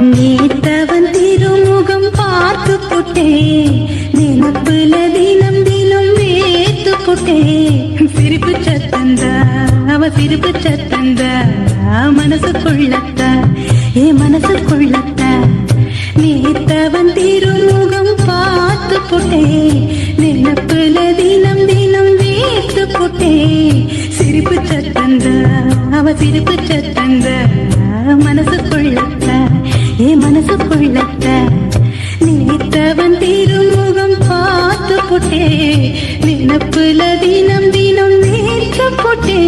நேத்தவன் திருமுகம் பார்த்து புட்டே நினப்புல தினம் தினம் வேத்து புட்டே சிரிப்பு சத்தந்தா அவ சிரிப்பு சத்தந்தா மனசுக்குள்ளத்த ஏ மனசுக்குள்ளத்த நேத்தவன் திருமுகம் பார்த்து புட்டே நினப்புல தினம் தினம் வேத்து புட்டே சிரிப்பு சத்தந்தா அவ சிரிப்பு சத்தந்தா மனசுக்குள்ளத்த ஏ மனசுக்குள்ளத்த நேத்தவன் திருமுகம் பார்த்து புட்டே நினப்புல தினம் தினம் நேற்று புட்டே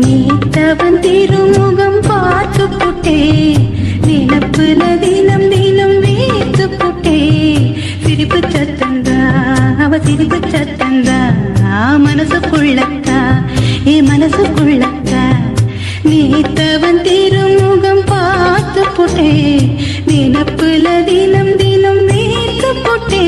நேத்தவன் திருமுகம் பார்த்து புட்டே நினப்புல தினம் தினம் வேத்து புட்டே சிரிப்பு சத்தந்தா அவ சிரிப்பு சத்தந்தா மனசுக்குள்ளத்தா ஏ மனசுக்குள்ளத்தா நேத்தவன் திருமுகம் பார்த்து புட்டே நினப்புல தினம் தினம் வேத்து புட்டே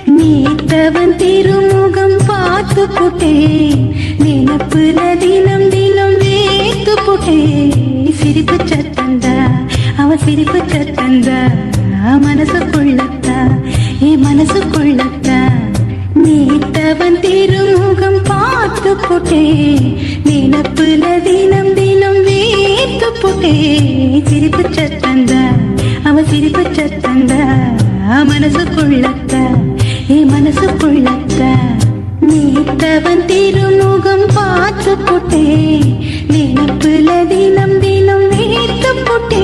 நேத்தவன் திருமுகம் பார்த்து புட்டே நினப்புல தினம் தினம் வேத்து புட்டே சிரிப்பு சத்தந்தா அவ சிரிப்பு சத்தந்தா மனசுக்குள்ளத்தா ஏ மனசுக்குள்ளத்தா நேத்தவன் திருமுகம் பார்த்து புட்டே நினப்புல தினம் தினம் வேத்து புட்டே சிரிப்பு சத்தந்தா அவ சிரிப்பு சத்தந்தா மனசுக்குள்ளத்தா ஏ மனசுக்குள்ளத்த நேத்தவன் திருமுகம் பார்த்து புட்டே நினப்புல தினம் தினம் வேத்து புட்டே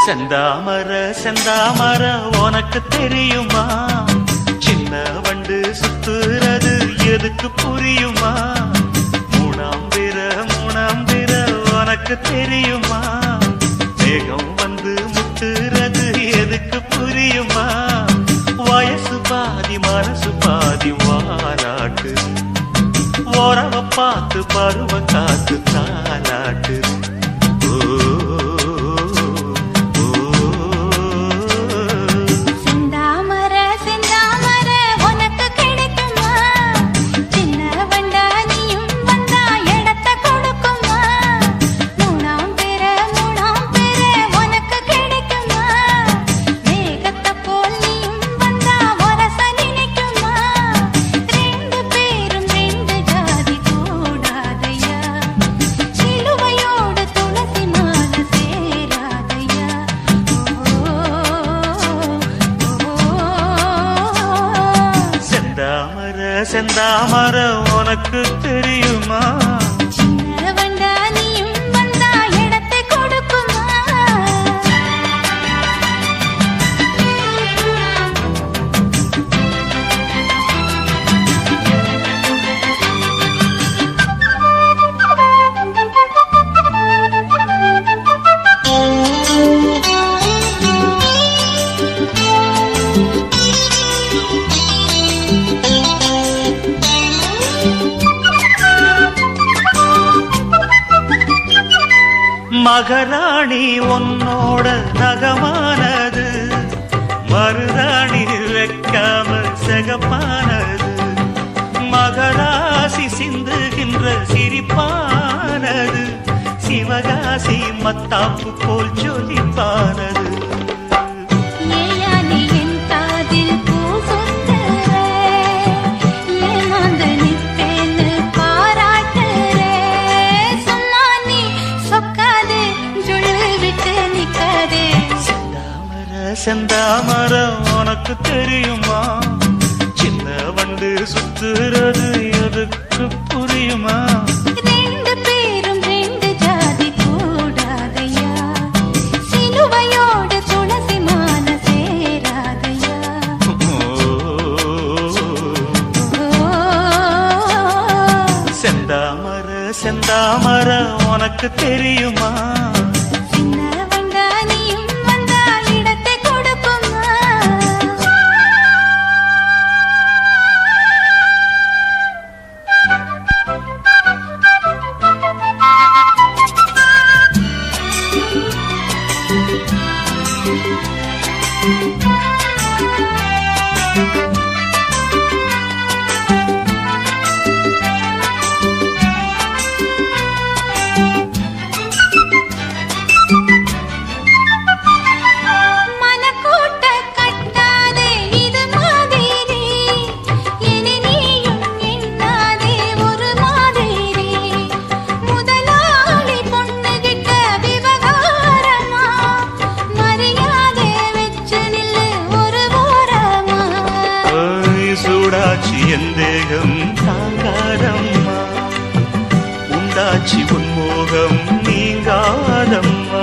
செந்தாமர செந்தாமர உனக்கு தெரியுமா? சின்ன வண்டு சுத்துறது எதுக்கு புரியுமா? மூணாம் பிற உனக்கு தெரியுமா? மேகம் வந்து முட்டுறது எதுக்கு புரியுமா? வயசு பாதி மனசு பாதி வாராட்டு, உறவ பார்த்து பருவ காத்து தாலாட்டு. செந்தாமர உனக்கு தெரியுமா? சின்ன வண்டா நீயும் வந்தா இடத்தை கொடுக்குமா? மகராணி உன்னோட நகமானது, மருதாணி வைக்காம செகப்பானது. மகராசி சிந்துகின்ற சிரிப்பானது, சிவகாசி மத்தாப்பு போல் ஜொலிப்பானது. செந்தாமர உனக்கு தெரியுமா? சின்ன வண்டு சுத்துறது எதுக்கு புரியுமா? ரெண்டு பேரும் ரெண்டு ஜாதி கூடாதையா, சிலுவையோடு துளசி மாலை சேராதையா. செந்தாமர செந்தாமர உனக்கு தெரியுமா? எந்தேகம் தாங்காதம்மா, உண்டாச்சி உன்மோகம் நீங்காதம்மா.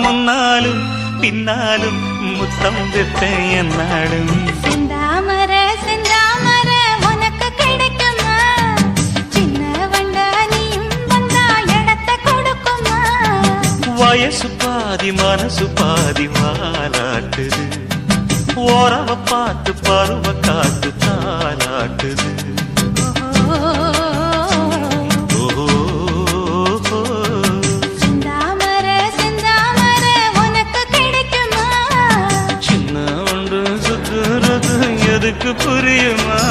முன்னாலும் பின்னாலும் முத்தம் வைப்பேன் என்னாலும். செந்தாமர செந்தாமர உனக்கு கிடைக்குமா? சின்ன வண்டா நீயும் வந்தா இடத்தை கொடுக்குமா? வயசு பாதி மனசு பாதி வாலாட்டுது, உறவ பார்த்து பருவ காத்து தாலாட்டுது. செந்தாமர செந்தாமர உனக்கு கிடைக்குமா? சின்ன ஒன்று சுத்துறது எதுக்கு புரியுமா?